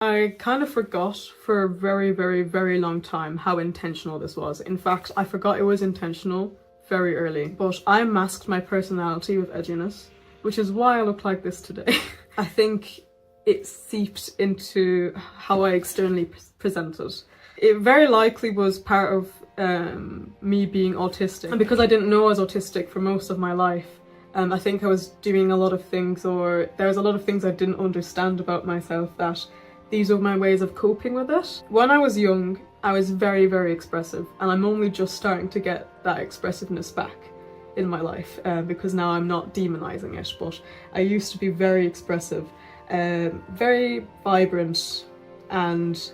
I kind of forgot for a very, very, very long time how intentional this was. In fact, I forgot it was intentional very early. But I masked my personality with edginess, which is why I look like this today. I think it seeped into how I externally presented. It very likely was part of me being autistic. And because I didn't know I was autistic for most of my life, I think I was doing a lot of things, or there was a lot of things I didn't understand about myself, that these were my ways of coping with it. When I was young, I was very, very expressive, and I'm only just starting to get that expressiveness back in my life because now I'm not demonizing it, but I used to be very expressive, very vibrant, and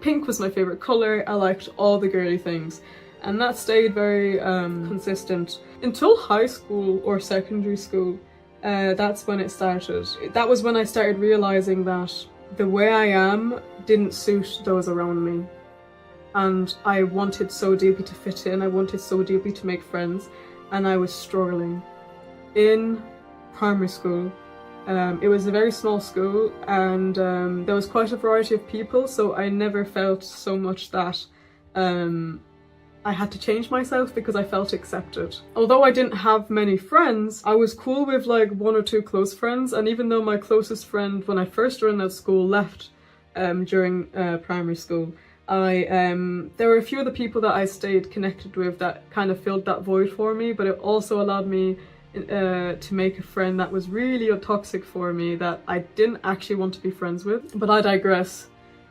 pink was my favourite colour. I liked all the girly things, and that stayed very consistent until high school or secondary school. That's when it started. That was when I started realising that the way I am didn't suit those around me, and I wanted so deeply to fit in, I wanted so deeply to make friends, and I was struggling. In primary school, it was a very small school, and there was quite a variety of people, so I never felt so much that I had to change myself because I felt accepted. Although I didn't have many friends, I was cool with like one or two close friends, and even though my closest friend when I first joined that school left during primary school, there were a few of the people that I stayed connected with that kind of filled that void for me, but it also allowed me to make a friend that was really toxic for me, that I didn't actually want to be friends with. But I digress.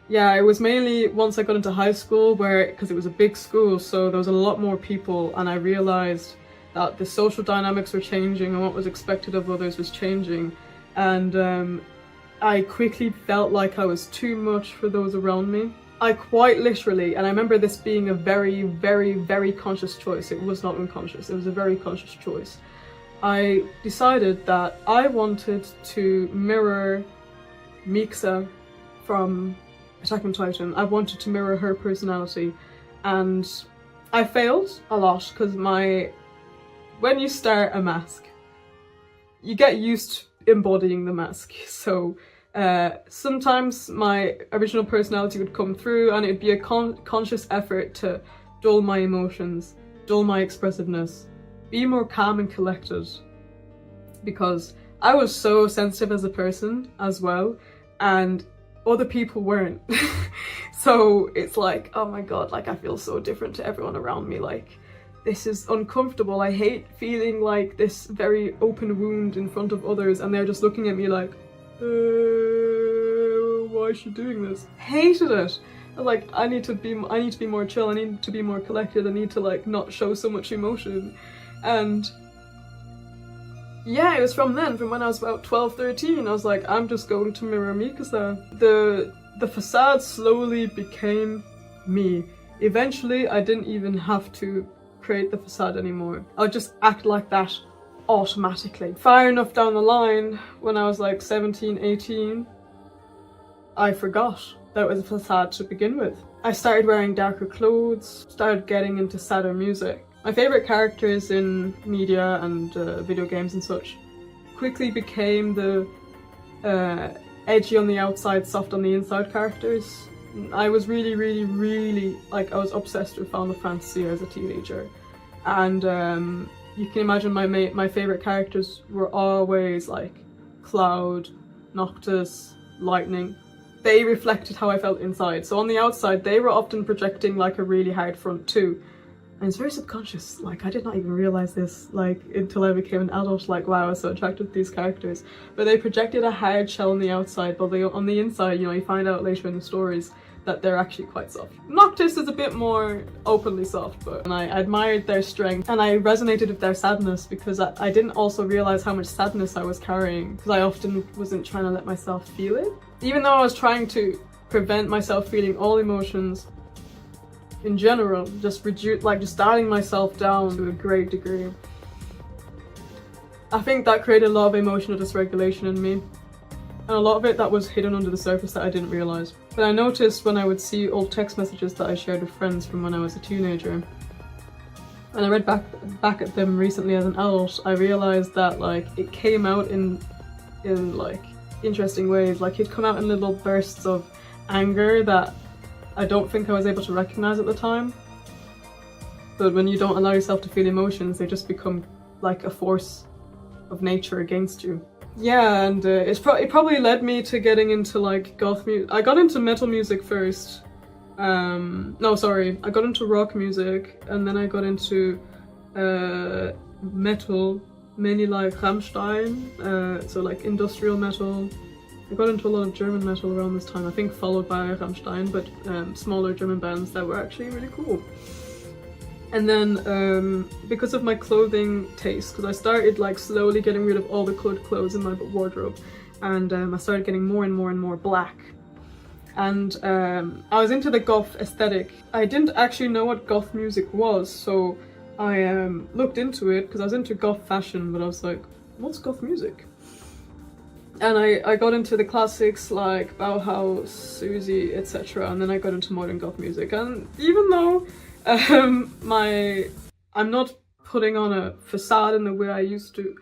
Yeah, it was mainly once I got into high school, because it was a big school, so there was a lot more people, and I realised that the social dynamics were changing and what was expected of others was changing, and I quickly felt like I was too much for those around me. I quite literally, and I remember this being a very, very, very conscious choice. It was not unconscious, it was a very conscious choice. I decided that I wanted to mirror Mikasa from Attack on Titan. I wanted to mirror her personality, and I failed a lot because when you start a mask, you get used to embodying the mask. So sometimes my original personality would come through, and it would be a conscious effort to dull my emotions, dull my expressiveness, be more calm and collected, because I was so sensitive as a person as well, and other people weren't. So it's like, oh my god, like I feel so different to everyone around me, like this is uncomfortable. I hate feeling like this very open wound in front of others, and they're just looking at me like, why is she doing this? Hated it. I was like, I need to be more chill, I need to be more collected, I need to like not show so much emotion. And yeah, it was from when I was about 12, 13, I was like, I'm just going to mirror Mikasa. The facade slowly became me. Eventually, I didn't even have to create the facade anymore. I would just act like that automatically. Far enough down the line, when I was like 17, 18, I forgot that it was a facade to begin with. I started wearing darker clothes, started getting into sadder music. My favourite characters in media and video games and such quickly became the edgy on the outside, soft on the inside characters. I was really, really, really, like, I was obsessed with Final Fantasy as a teenager, and you can imagine my favourite characters were always like Cloud, Noctis, Lightning. They reflected how I felt inside, so on the outside they were often projecting like a really hard front too. And it's very subconscious, like I did not even realise this like until I became an adult, like wow, I was so attracted to these characters. But they projected a hard shell on the outside, but on the inside, you know, you find out later in the stories that they're actually quite soft. Noctis is a bit more openly soft, and I admired their strength, and I resonated with their sadness because I didn't also realise how much sadness I was carrying, because I often wasn't trying to let myself feel it. Even though I was trying to prevent myself feeling all emotions, in general, just dialing myself down to a great degree. I think that created a lot of emotional dysregulation in me, and a lot of it that was hidden under the surface that I didn't realise. But I noticed when I would see old text messages that I shared with friends from when I was a teenager, and I read back at them recently as an adult, I realised that like it came out in like interesting ways. Like he'd come out in little bursts of anger that I don't think I was able to recognize at the time. But when you don't allow yourself to feel emotions, they just become like a force of nature against you. Yeah, and it probably led me to getting into like goth music. I got into metal music first. No, sorry, I got into rock music, and then I got into metal, mainly like Rammstein, so like industrial metal. I got into a lot of German metal around this time, I think followed by Rammstein, but smaller German bands that were actually really cool. And then because of my clothing taste, because I started like slowly getting rid of all the colored clothes in my wardrobe, and I started getting more and more and more black. And I was into the goth aesthetic. I didn't actually know what goth music was, so I looked into it because I was into goth fashion, but I was like, what's goth music? And I got into the classics like Bauhaus, Susie, etc. And then I got into modern goth music. And even though I'm not putting on a facade in the way I used to,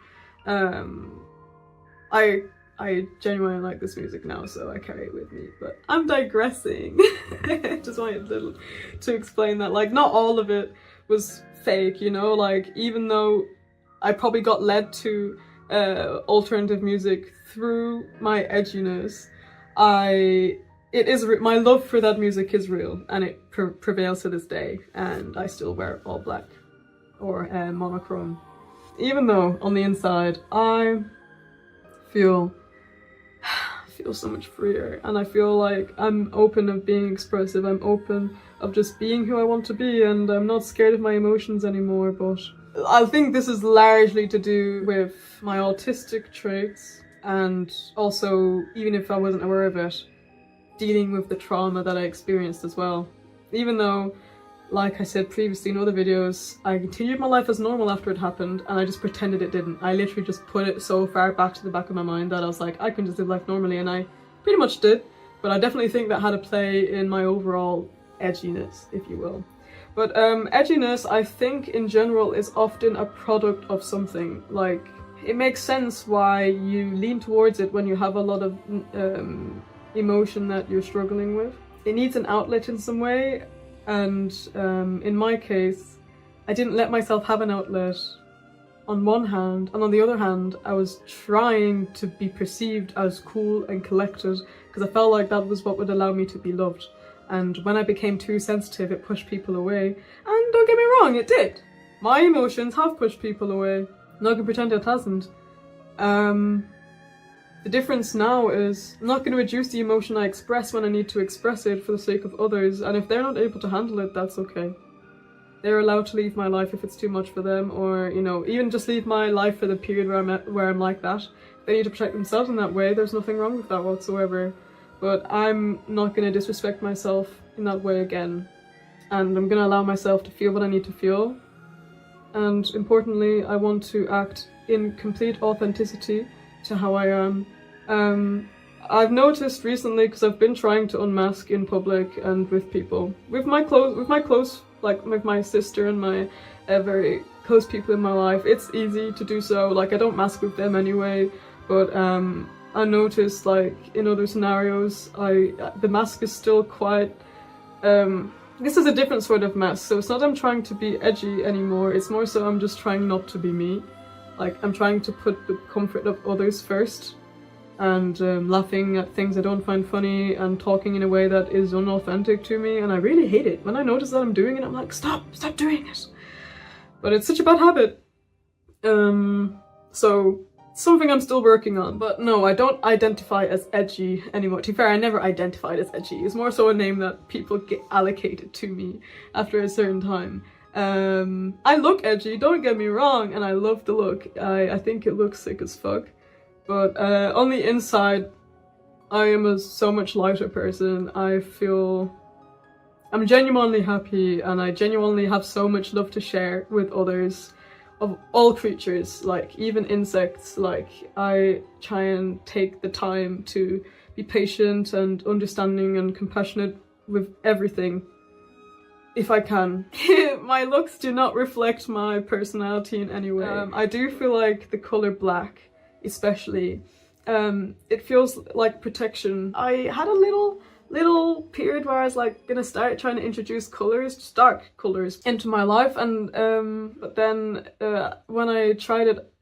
I genuinely like this music now, so I carry it with me. But I'm digressing. Just wanted to explain that, like, not all of it was fake, you know? Like, even though I probably got led to alternative music through my edginess, my love for that music is real, and it prevails to this day, and I still wear all black or monochrome. Even though on the inside I feel so much freer, and I feel like I'm open of being expressive, I'm open of just being who I want to be, and I'm not scared of my emotions anymore. But I think this is largely to do with my autistic traits, and also, even if I wasn't aware of it, dealing with the trauma that I experienced as well. Even though, like I said previously in other videos, I continued my life as normal after it happened, and I just pretended it didn't. I literally just put it so far back to the back of my mind that I was like, I can just live life normally, and I pretty much did. But I definitely think that had a play in my overall edginess, if you will. But edginess, I think in general, is often a product of something. Like, it makes sense why you lean towards it when you have a lot of emotion that you're struggling with. It needs an outlet in some way, and in my case, I didn't let myself have an outlet on one hand, and on the other hand, I was trying to be perceived as cool and collected, because I felt like that was what would allow me to be loved. And when I became too sensitive, it pushed people away. And don't get me wrong, it did. My emotions have pushed people away. Not gonna pretend it hasn't. The difference now is I'm not going to reduce the emotion I express when I need to express it for the sake of others, and if they're not able to handle it, that's okay. They're allowed to leave my life if it's too much for them, or, you know, even just leave my life for the period where I'm like that. If they need to protect themselves in that way, there's nothing wrong with that whatsoever. But I'm not going to disrespect myself in that way again, and I'm going to allow myself to feel what I need to feel. And importantly, I want to act in complete authenticity to how I am. I've noticed recently, because I've been trying to unmask in public and with people, with my close, like with my sister and my very close people in my life, it's easy to do so. Like, I don't mask with them anyway, but I noticed, like, in other scenarios, the mask is still quite, this is a different sort of mask, so it's not I'm trying to be edgy anymore, it's more so I'm just trying not to be me. Like, I'm trying to put the comfort of others first, and laughing at things I don't find funny, and talking in a way that is unauthentic to me, and I really hate it. When I notice that I'm doing it, I'm like, stop doing it. But it's such a bad habit. So, something I'm still working on. But no, I don't identify as edgy anymore. To be fair, I never identified as edgy. It's more so a name that people get allocated to me after a certain time. I look edgy, don't get me wrong, and I love the look. I think it looks sick as fuck. But on the inside, I am a so much lighter person. I'm genuinely happy, and I genuinely have so much love to share with others, of all creatures, like even insects. Like, I try and take the time to be patient and understanding and compassionate with everything, if I can. My looks do not reflect my personality in any way. I do feel like the colour black, especially, It feels like protection. I had a little period where I was like gonna start trying to introduce colors, just dark colors, into my life, and but then when I tried it,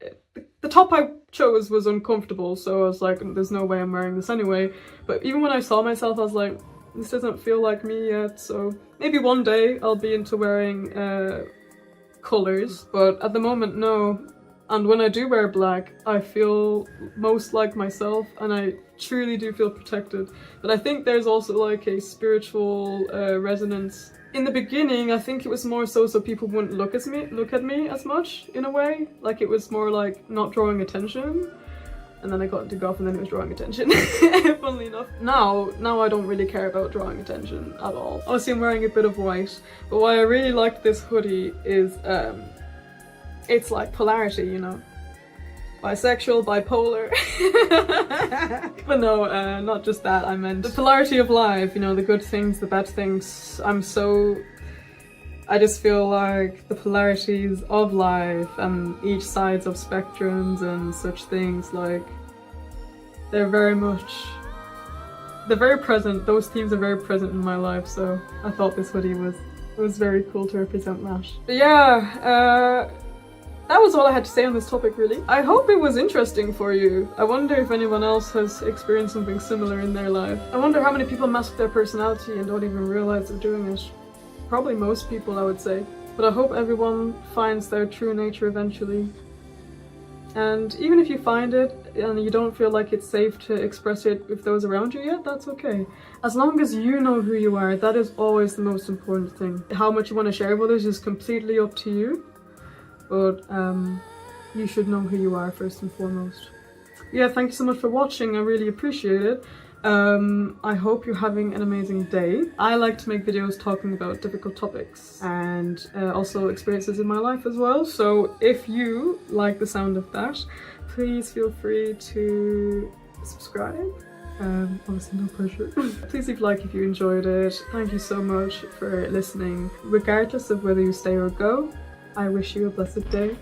the top I chose was uncomfortable, so I was like, there's no way I'm wearing this anyway. But even when I saw myself, I was like, this doesn't feel like me yet, so maybe one day I'll be into wearing colors, but at the moment, no. And when I do wear black, I feel most like myself, and I truly do feel protected. But I think there's also like a spiritual resonance. In the beginning, I think it was more so people wouldn't look at me as much, in a way. Like it was more like not drawing attention. And then I got into goth and then it was drawing attention, funnily enough. Now I don't really care about drawing attention at all. Obviously I'm wearing a bit of white, but why I really like this hoodie is it's like polarity, you know? Bisexual, bipolar. But no, not just that, I meant the polarity of life, you know, the good things, the bad things. I just feel like the polarities of life and each sides of spectrums and such things, like, they're very present. Those themes are very present in my life, so I thought this hoodie was very cool to represent that. But yeah, that was all I had to say on this topic, really. I hope it was interesting for you. I wonder if anyone else has experienced something similar in their life. I wonder how many people mask their personality and don't even realize they're doing it. Probably most people, I would say. But I hope everyone finds their true nature eventually. And even if you find it and you don't feel like it's safe to express it with those around you yet, that's okay. As long as you know who you are, that is always the most important thing. How much you want to share with others is completely up to you. But you should know who you are first and foremost. Yeah, thank you so much for watching. I really appreciate it. I hope you're having an amazing day. I like to make videos talking about difficult topics and also experiences in my life as well. So if you like the sound of that, please feel free to subscribe. Obviously no pressure. Please leave a like if you enjoyed it. Thank you so much for listening. Regardless of whether you stay or go, I wish you a blessed day.